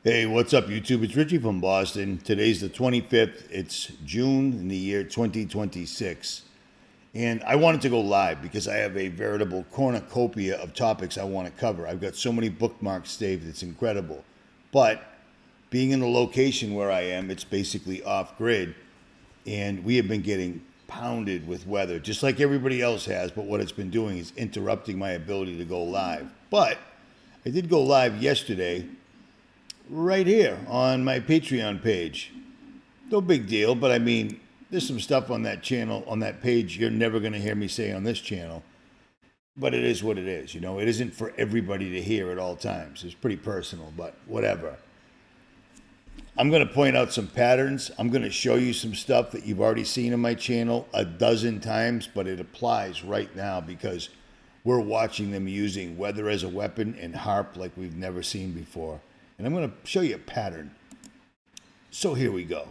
Hey, what's up, YouTube? It's Richie from Boston. Today's the 25th. It's June in the year 2026. And I wanted to go live because I have a veritable cornucopia of topics I want to cover. I've got so many bookmarks saved, it's incredible. But being in the location where I am, it's basically off grid. And we have been getting pounded with weather, just like everybody else has. But what it's been doing is interrupting my ability to go live. But I did go live yesterday right here on my Patreon page. No big deal, but I mean, there's some stuff on that channel, on that page, you're never going to hear me say on this channel. But it is what it is. You know, it isn't for everybody to hear at all times. It's pretty personal, but whatever. I'm going to point out some patterns. I'm going to show you some stuff that you've already seen on my channel a dozen times, but it applies right now because we're watching them using weather as a weapon and HAARP like we've never seen before. And I'm going to show you a pattern. So here we go.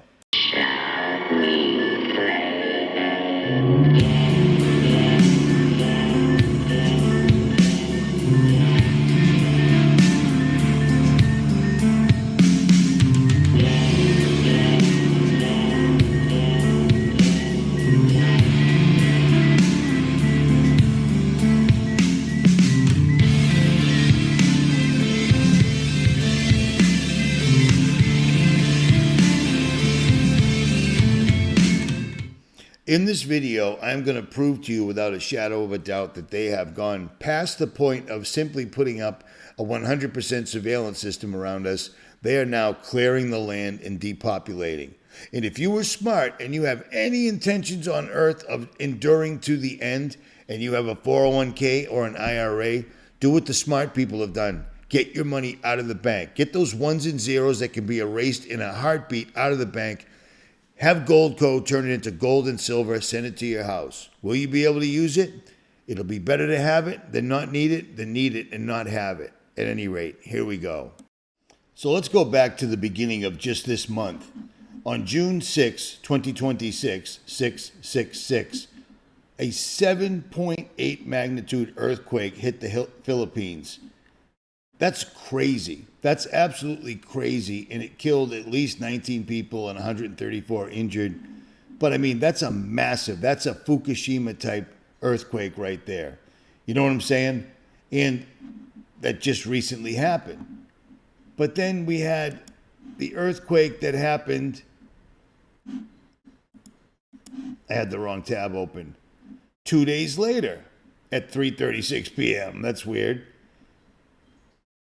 In this video, I'm going to prove to you without a shadow of a doubt that they have gone past the point of simply putting up a 100% surveillance system around us. They are now clearing the land and depopulating. And if you were smart and you have any intentions on earth of enduring to the end, and you have a 401k or an IRA, do what the smart people have done. Get your money out of the bank. Get those ones and zeros that can be erased in a heartbeat out of the bank. Have Goldco turn it into gold and silver, send it to your house. Will you be able to use it? It'll be better to have it than not need it, than need it and not have it. At any rate, here we go. So let's go back to the beginning of just this month. On June 6, 2026, 666, a 7.8 magnitude earthquake hit the Philippines. That's crazy. That's absolutely crazy. And it killed at least 19 people and 134 injured. But I mean, that's a Fukushima type earthquake right there. You know what I'm saying? And that just recently happened. But then we had the earthquake that happened. I had the wrong tab open. 2 days later at 3:36 p.m. That's weird.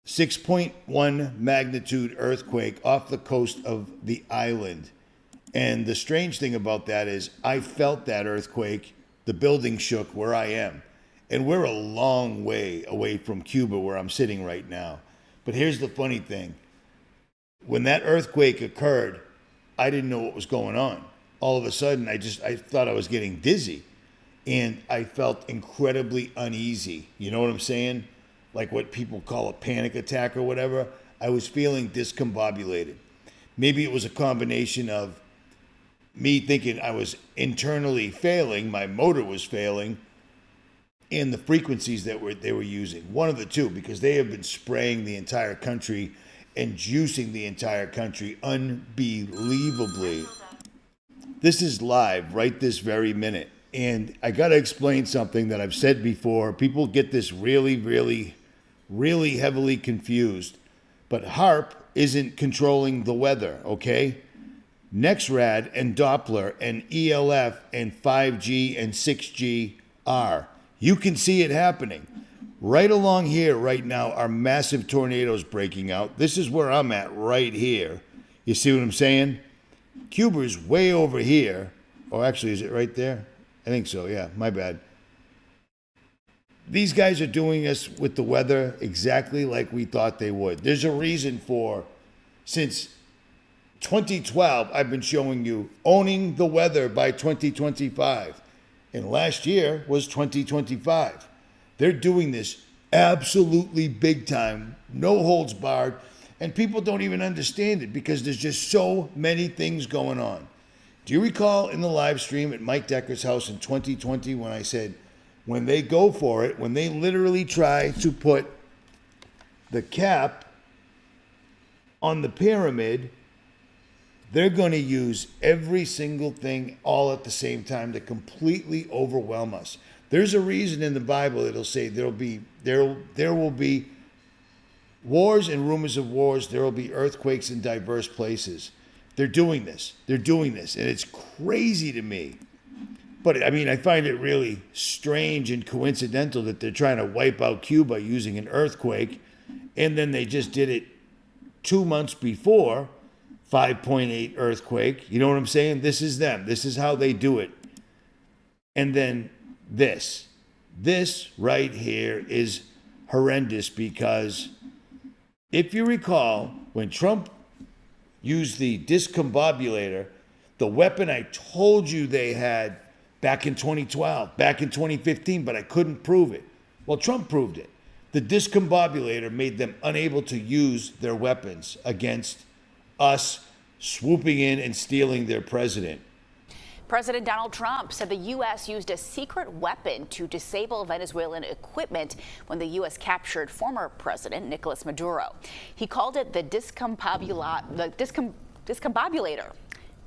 6.1 magnitude earthquake off the coast of the island. And the strange thing about that is I felt that earthquake. The building shook where I am. And we're a long way away from Cuba where I'm sitting right now. But here's the funny thing. When that earthquake occurred, I didn't know what was going on. All of a sudden, I thought I was getting dizzy. And I felt incredibly uneasy. You know what I'm saying? Like what people call a panic attack or whatever. I was feeling discombobulated. Maybe it was a combination of me thinking I was internally failing, my motor was failing, and the frequencies that they were using. One of the two, because they have been spraying the entire country and juicing the entire country unbelievably. This is live right this very minute. And I got to explain something that I've said before. People get this really heavily confused. But HAARP isn't controlling the weather, okay? NexRad and Doppler and ELF and 5G and 6G are. You can see it happening. Right along here right now are massive tornadoes breaking out. This is where I'm at right here. You see what I'm saying? Cuba's way over here. Oh, actually, is it right there? I think so, yeah, my bad. These guys are doing us with the weather exactly like we thought they would. There's a reason for, since 2012, I've been showing you owning the weather by 2025. And last year was 2025. They're doing this absolutely big time, no holds barred, and people don't even understand it because there's just so many things going on. Do you recall in the live stream at Mike Decker's house in 2020 when I said, when they go for it, when they literally try to put the cap on the pyramid, they're going to use every single thing all at the same time to completely overwhelm us. There's a reason in the Bible it'll say there will be wars and rumors of wars. There will be earthquakes in diverse places. They're doing this. They're doing this. And it's crazy to me. But I mean, I find it really strange and coincidental that they're trying to wipe out Cuba using an earthquake. And then they just did it 2 months before, 5.8 earthquake. You know what I'm saying? This is them. This is how they do it. And then this right here is horrendous, because if you recall, when Trump used the discombobulator, the weapon I told you they had back in 2012, back in 2015, but I couldn't prove it. Well, Trump proved it. The discombobulator made them unable to use their weapons against us swooping in and stealing their president. President Donald Trump said the U.S. used a secret weapon to disable Venezuelan equipment when the U.S. captured former President Nicolas Maduro. He called it the discombobulator.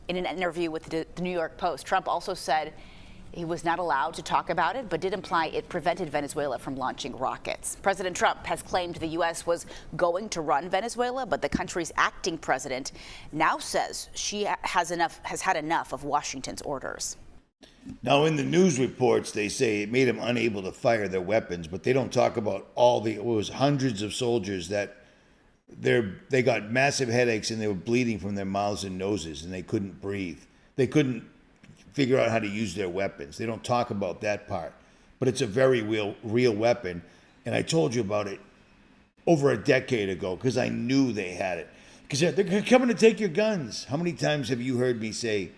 In an interview with the New York Post, Trump also said he was not allowed to talk about it, but did imply it prevented Venezuela from launching rockets. President Trump has claimed the U.S. was going to run Venezuela, but the country's acting president now says she has had enough of Washington's orders. Now, in the news reports, they say it made them unable to fire their weapons, but they don't talk about it was hundreds of soldiers that they got massive headaches and they were bleeding from their mouths and noses and they couldn't breathe. They couldn't figure out how to use their weapons. They don't talk about that part, but it's a very real weapon. And I told you about it over a decade ago because I knew they had it. Because they're coming to take your guns. How many times have you heard me say,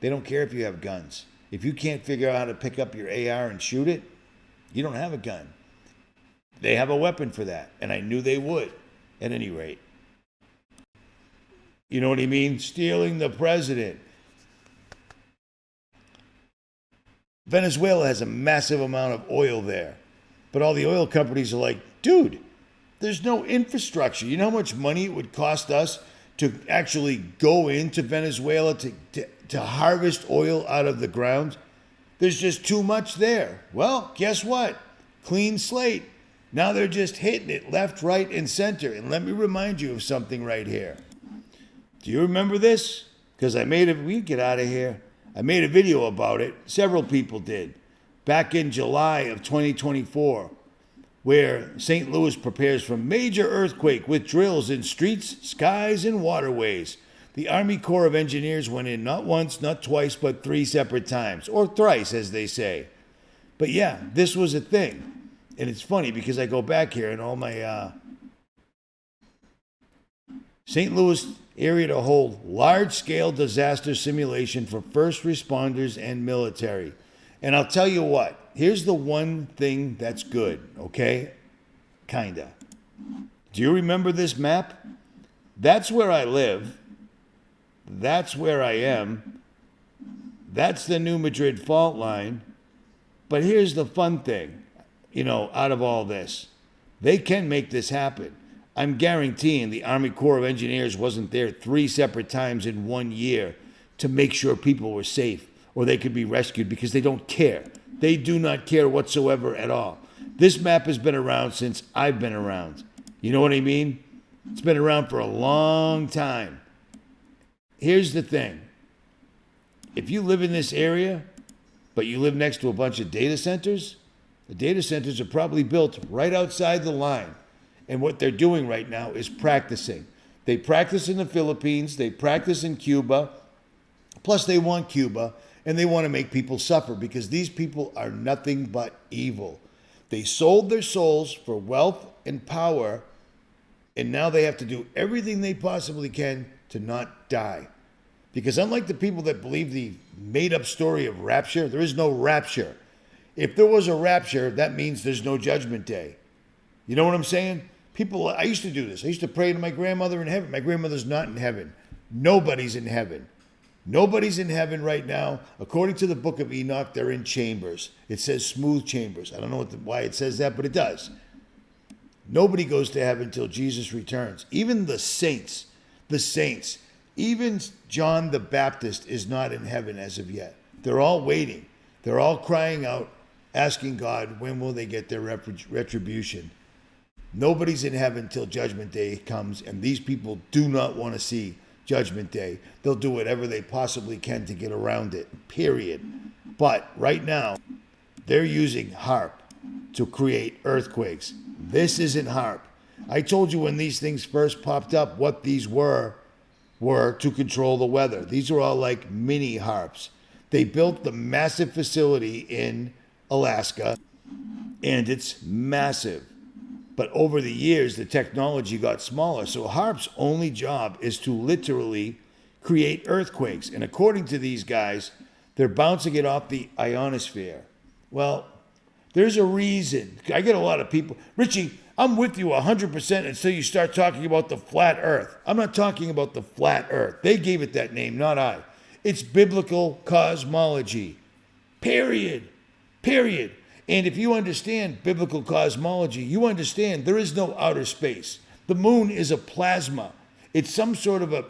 they don't care if you have guns. If you can't figure out how to pick up your AR and shoot it, you don't have a gun. They have a weapon for that, and I knew they would, at any rate. You know what I mean? Stealing the president. Venezuela has a massive amount of oil there, but all the oil companies are like, dude, there's no infrastructure. You know how much money it would cost us to actually go into Venezuela to harvest oil out of the ground? There's just too much there. Well, guess what? Clean slate. Now they're just hitting it left, right, and center. And let me remind you of something right here. Do you remember this? Because we get out of here. I made a video about it. Several people did. Back in July of 2024, where St. Louis prepares for major earthquake with drills in streets, skies, and waterways. The Army Corps of Engineers went in not once, not twice, but 3 separate times, or thrice, as they say. But yeah, this was a thing. And it's funny because I go back here and all my St. Louis area to hold large-scale disaster simulation for first responders and military. And I'll tell you what, here's the one thing that's good, okay? Kinda. Do you remember this map? That's where I live. That's where I am. That's the New Madrid fault line. But here's the fun thing, out of all this. They can make this happen. I'm guaranteeing the Army Corps of Engineers wasn't there 3 separate times in 1 year to make sure people were safe or they could be rescued, because they don't care. They do not care whatsoever at all. This map has been around since I've been around. You know what I mean? It's been around for a long time. Here's the thing. If you live in this area, but you live next to a bunch of data centers, the data centers are probably built right outside the line. And what they're doing right now is practicing. They practice in the Philippines, they practice in Cuba, plus they want Cuba, and they want to make people suffer because these people are nothing but evil. They sold their souls for wealth and power, and now they have to do everything they possibly can to not die. Because unlike the people that believe the made-up story of rapture, there is no rapture. If there was a rapture, that means there's no judgment day. You know what I'm saying? I used to do this. I used to pray to my grandmother in heaven. My grandmother's not in heaven. Nobody's in heaven. Nobody's in heaven right now. According to the book of Enoch, they're in chambers. It says smooth chambers. I don't know why it says that, but it does. Nobody goes to heaven until Jesus returns. Even the saints the saints. Even John the Baptist is not in heaven as of yet. They're all waiting. They're all crying out, asking God, when will they get their retribution? Nobody's in heaven till Judgment Day comes, and these people do not want to see Judgment Day. They'll do whatever they possibly can to get around it, period. But right now, they're using HAARP to create earthquakes. This isn't HAARP. I told you when these things first popped up what these were to control the weather. These are all like mini HAARPs. They built the massive facility in Alaska, and it's massive. But over the years, the technology got smaller. So HAARP's only job is to literally create earthquakes. And according to these guys, they're bouncing it off the ionosphere. Well, there's a reason. I get a lot of people, Richie, I'm with you 100% until you start talking about the flat earth. I'm not talking about the flat earth. They gave it that name, not I. It's biblical cosmology. Period. Period. And if you understand biblical cosmology, you understand there is no outer space. The moon is a plasma. It's some sort of a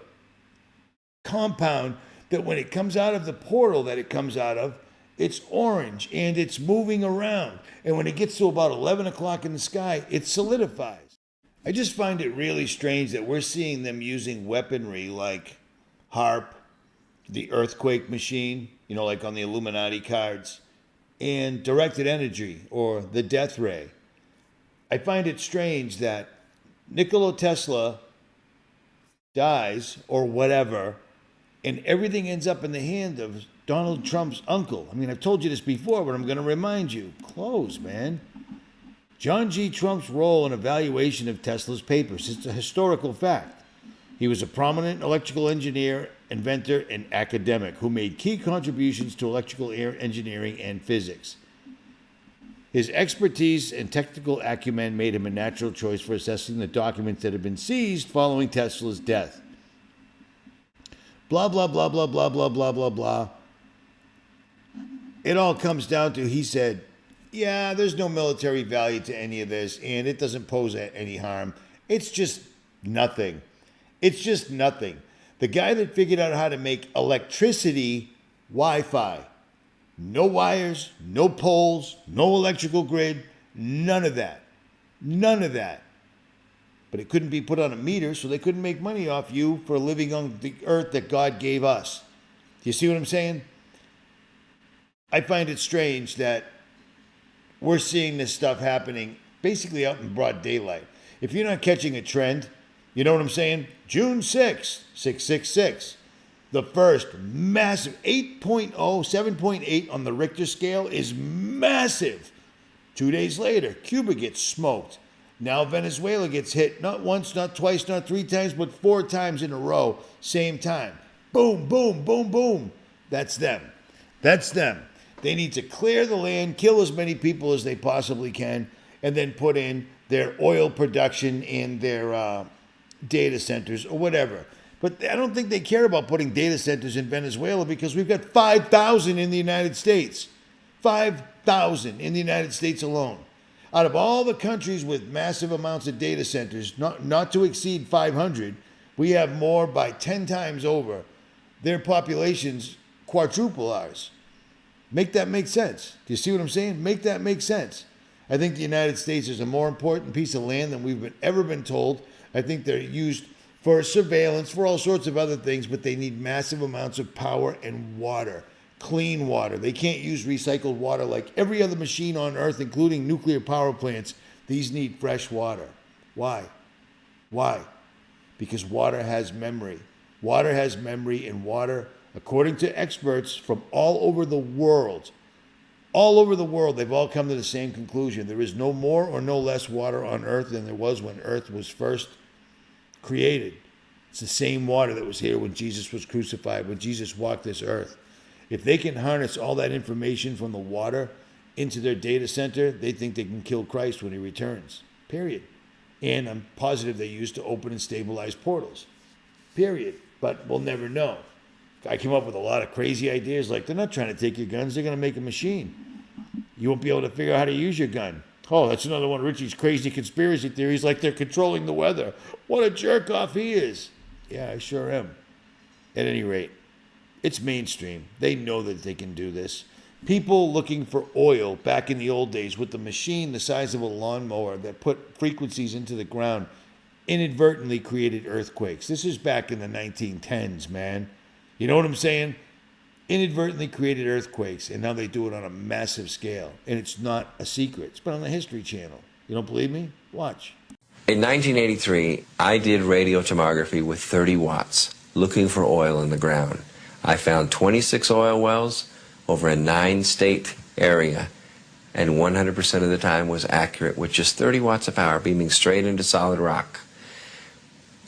compound that when it comes out of the portal that it comes out of, it's orange and it's moving around. And when it gets to about 11 o'clock in the sky, it solidifies. I just find it really strange that we're seeing them using weaponry like HAARP, the earthquake machine, like on the Illuminati cards, and directed energy or the death ray. I find it strange that Nikola Tesla dies or whatever, and everything ends up in the hand of Donald Trump's uncle. I mean, I've told you this before, but I'm going to remind you. Close, man. John G. Trump's role in evaluation of Tesla's papers. It's a historical fact. He was a prominent electrical engineer, inventor, and academic who made key contributions to electrical engineering and physics. His expertise and technical acumen made him a natural choice for assessing the documents that had been seized following Tesla's death. Blah, blah, blah, blah, blah, blah, blah, blah, blah. It all comes down to, he said, yeah, there's no military value to any of this, and it doesn't pose any harm. It's just nothing. It's just nothing. The guy that figured out how to make electricity Wi-Fi. No wires, no poles, no electrical grid, none of that. None of that. But it couldn't be put on a meter, so they couldn't make money off you for living on the earth that God gave us. Do you see what I'm saying? I find it strange that we're seeing this stuff happening basically out in broad daylight. If you're not catching a trend, you know what I'm saying? June 6th, 666. The first massive 8.0, 7.8 on the Richter scale is massive. 2 days later, Cuba gets smoked. Now Venezuela gets hit not once, not twice, not 3 times, but 4 times in a row, same time. Boom, boom, boom, boom. That's them. That's them. They need to clear the land, kill as many people as they possibly can, and then put in their oil production in their data centers or whatever. But I don't think they care about putting data centers in Venezuela because we've got 5,000 in the United States. 5,000 in the United States alone. Out of all the countries with massive amounts of data centers, not to exceed 500, we have more by 10 times over. Their populations quadruple ours. Make that make sense. Do you see what I'm saying? Make that make sense. I think the United States is a more important piece of land than we've ever been told. I think they're used for surveillance, for all sorts of other things, but they need massive amounts of power and water, clean water. They can't use recycled water like every other machine on Earth, including nuclear power plants. These need fresh water. Why? Why? Because water has memory. Water has memory, and water, according to experts from all over the world, they've all come to the same conclusion. There is no more or no less water on Earth than there was when Earth was first created. It's the same water that was here when Jesus was crucified, when Jesus walked this earth. If they can harness all that information from the water into their data center, they think they can kill Christ when he returns. Period. And I'm positive they used to open and stabilize portals. Period. But we'll never know. I came up with a lot of crazy ideas like they're not trying to take your guns, they're going to make a machine. You won't be able to figure out how to use your gun. Oh, that's another one of Richie's crazy conspiracy theories, like they're controlling the weather. What a jerk off he is. Yeah, I sure am. At any rate, it's mainstream. They know that they can do this. People looking for oil back in the old days with the machine the size of a lawnmower that put frequencies into the ground inadvertently created earthquakes. This is back in the 1910s, man. You know what I'm saying? Inadvertently created earthquakes, and now they do it on a massive scale. And it's not a secret. It's been on the History Channel. You don't believe me? Watch. In 1983, I did radio tomography with 30 watts, looking for oil in the ground. I found 26 oil wells over a 9-state area, and 100% of the time was accurate with just 30 watts of power beaming straight into solid rock.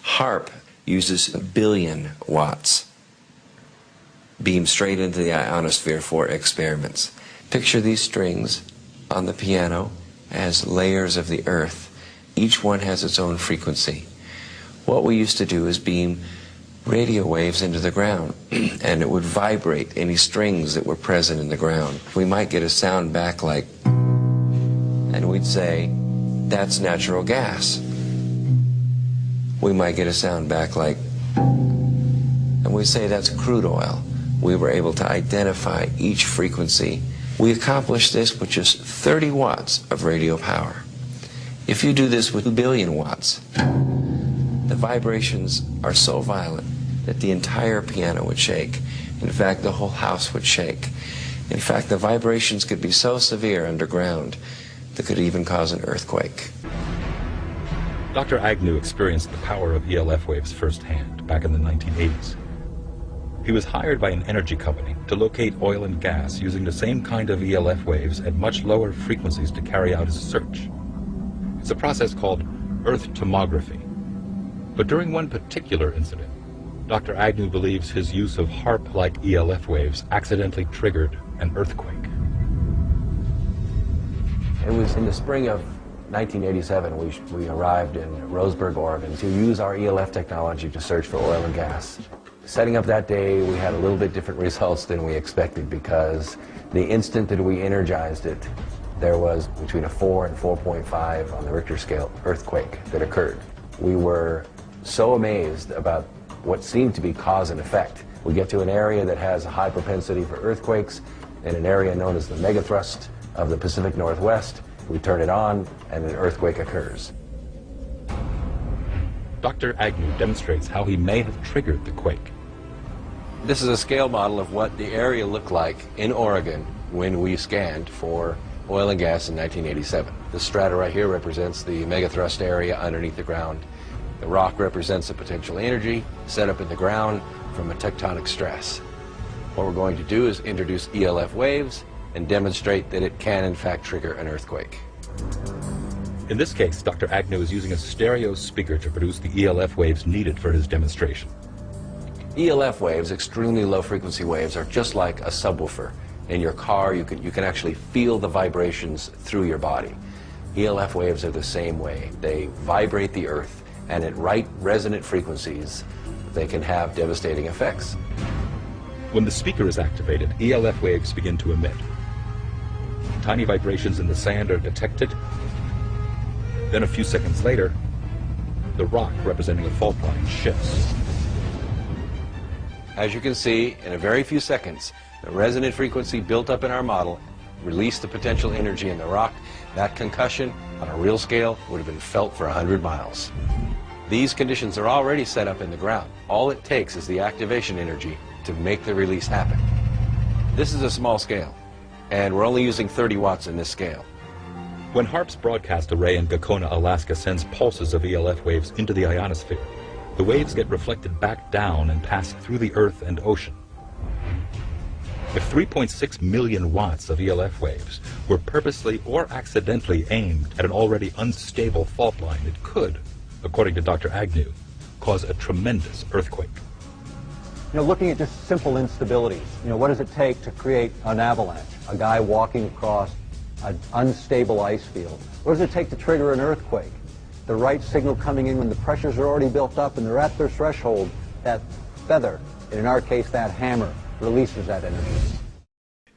HAARP uses 1 billion watts beamed straight into the ionosphere for experiments. Picture these strings on the piano as layers of the earth. Each one has its own frequency. What we used to do is beam radio waves into the ground, and it would vibrate any strings that were present in the ground. We might get a sound back like, and we'd say, that's natural gas. We might get a sound back like, and we'd say, that's crude oil. We were able to identify each frequency. We accomplished this with just 30 watts of radio power. If you do this with 1 billion watts, the vibrations are so violent that the entire piano would shake. In fact, the whole house would shake. In fact, the vibrations could be so severe underground that could even cause an earthquake. Dr. Agnew experienced the power of ELF waves firsthand back in the 1980s. He was hired by an energy company to locate oil and gas using the same kind of ELF waves at much lower frequencies to carry out his search. It's a process called earth tomography. But during one particular incident, Dr. Agnew believes his use of HAARP-like ELF waves accidentally triggered an earthquake. It was in the spring of 1987 we arrived in Roseburg, Oregon to use our ELF technology to search for oil and gas. Setting up that day, we had a little bit different results than we expected because the instant that we energized it, there was between a 4 and 4.5 on the Richter scale earthquake that occurred. We were so amazed about what seemed to be cause and effect. We get to an area that has a high propensity for earthquakes in an area known as the megathrust of the Pacific Northwest. We turn it on and an earthquake occurs. Dr. Agnew demonstrates how he may have triggered the quake. This is a scale model of what the area looked like in Oregon when we scanned for oil and gas in 1987. The strata right here represents the megathrust area underneath the ground. The rock represents the potential energy set up in the ground from a tectonic stress. What we're going to do is introduce ELF waves and demonstrate that it can in fact trigger an earthquake. In this case, Dr. Agnew is using a stereo speaker to produce the ELF waves needed for his demonstration. ELF waves, extremely low frequency waves, are just like a subwoofer. In your car, you can actually feel the vibrations through your body. ELF waves are the same way. They vibrate the earth, and at right resonant frequencies, they can have devastating effects. When the speaker is activated, ELF waves begin to emit. Tiny vibrations in the sand are detected. Then a few seconds later, the rock representing a fault line shifts. As you can see, in a very few seconds, the resonant frequency built up in our model released the potential energy in the rock. That concussion, on a real scale, would have been felt for 100 miles. These conditions are already set up in the ground. All it takes is the activation energy to make the release happen. This is a small scale, and we're only using 30 watts in this scale. When HAARP's broadcast array in Gakona, Alaska sends pulses of ELF waves into the ionosphere, the waves get reflected back down and pass through the earth and ocean. If 3.6 million watts of ELF waves were purposely or accidentally aimed at an already unstable fault line, it could, according to Dr. Agnew, cause a tremendous earthquake. Looking at just simple instabilities, what does it take to create an avalanche? A guy walking across an unstable ice field. What does it take to trigger an earthquake? The right signal coming in when the pressures are already built up and they're at their threshold. That feather, and in our case that hammer, releases that energy.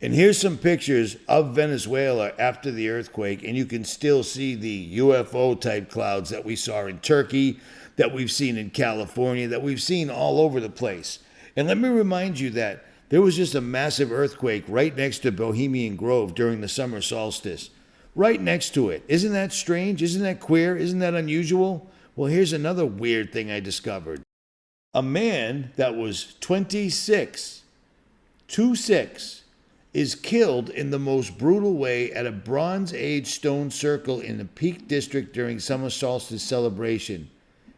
And here's some pictures of Venezuela after the earthquake, and you can still see the UFO type clouds that we saw in Turkey, that we've seen in California, that we've seen all over the place. And let me remind you that there was just a massive earthquake right next to Bohemian Grove during the summer solstice. Right next to it. Isn't that strange? Isn't that queer? Isn't that unusual? Well, here's another weird thing I discovered. A man that was 26, is killed in the most brutal way at a Bronze Age stone circle in the Peak District during summer solstice celebration.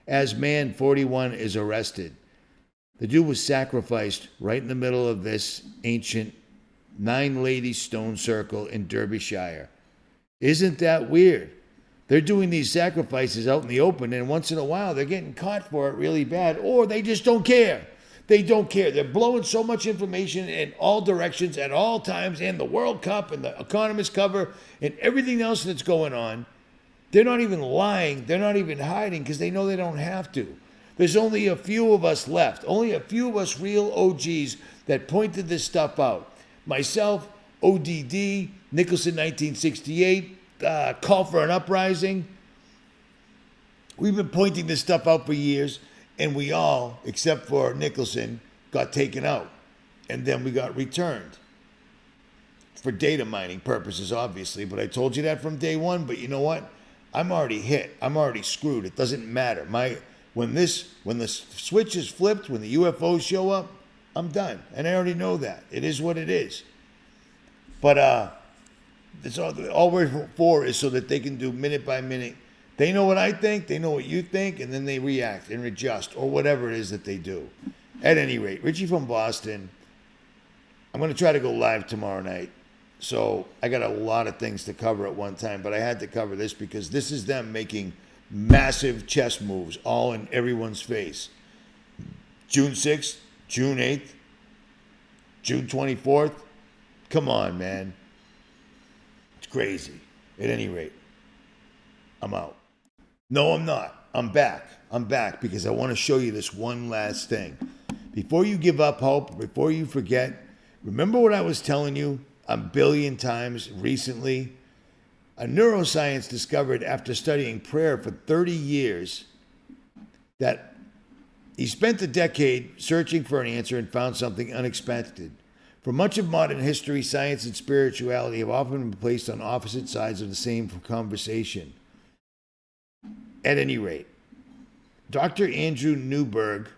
As man 41 is arrested. The dude was sacrificed right in the middle of this ancient 9-lady stone circle in Derbyshire. Isn't that weird? They're doing these sacrifices out in the open, and once in a while they're getting caught for it really bad, or they just don't care. They don't care. They're blowing so much information in all directions at all times, and the World Cup and the Economist cover and everything else that's going on. They're not even lying. They're not even hiding because they know they don't have to. There's only a few of us left, only a few of us real OGs that pointed this stuff out. Myself, ODD, Nicholson 1968, Call for an Uprising. We've been pointing this stuff out for years, and we all, except for Nicholson, got taken out. And then we got returned. For data mining purposes, obviously, but I told you that from day one. But you know what? I'm already hit. I'm already screwed. It doesn't matter. When the switch is flipped, when the UFOs show up, I'm done. And I already know that. It is what it is. But it's all we're for is so that they can do minute by minute. They know what I think, they know what you think, and then they react and adjust, or whatever it is that they do. At any rate, Richie from Boston, I'm going to try to go live tomorrow night. So I got a lot of things to cover at one time, but I had to cover this because this is them making massive chess moves all in everyone's face. June 6th, June 8th, June 24th. Come on, man. It's crazy. At any rate, I'm out. No, I'm not. I'm back. I'm back because I want to show you this one last thing. Before you give up hope, before you forget, remember what I was telling you a billion times recently? A neuroscience discovered after studying prayer for 30 years that he spent a decade searching for an answer and found something unexpected. For much of modern history, science and spirituality have often been placed on opposite sides of the same conversation. At any rate, Dr. Andrew Newberg,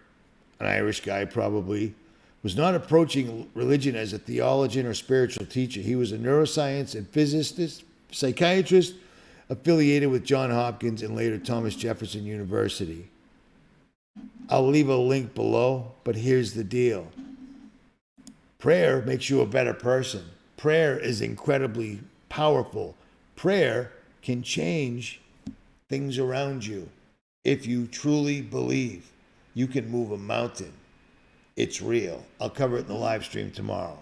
an Irish guy probably, was not approaching religion as a theologian or spiritual teacher. He was a neuroscience and physicist, psychiatrist affiliated with Johns Hopkins and later Thomas Jefferson University. I'll leave a link below, but here's the deal. Prayer makes you a better person. Prayer is incredibly powerful. Prayer can change things around you. If you truly believe, you can move a mountain. It's real. I'll cover it in the live stream tomorrow.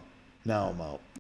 Now I'm out.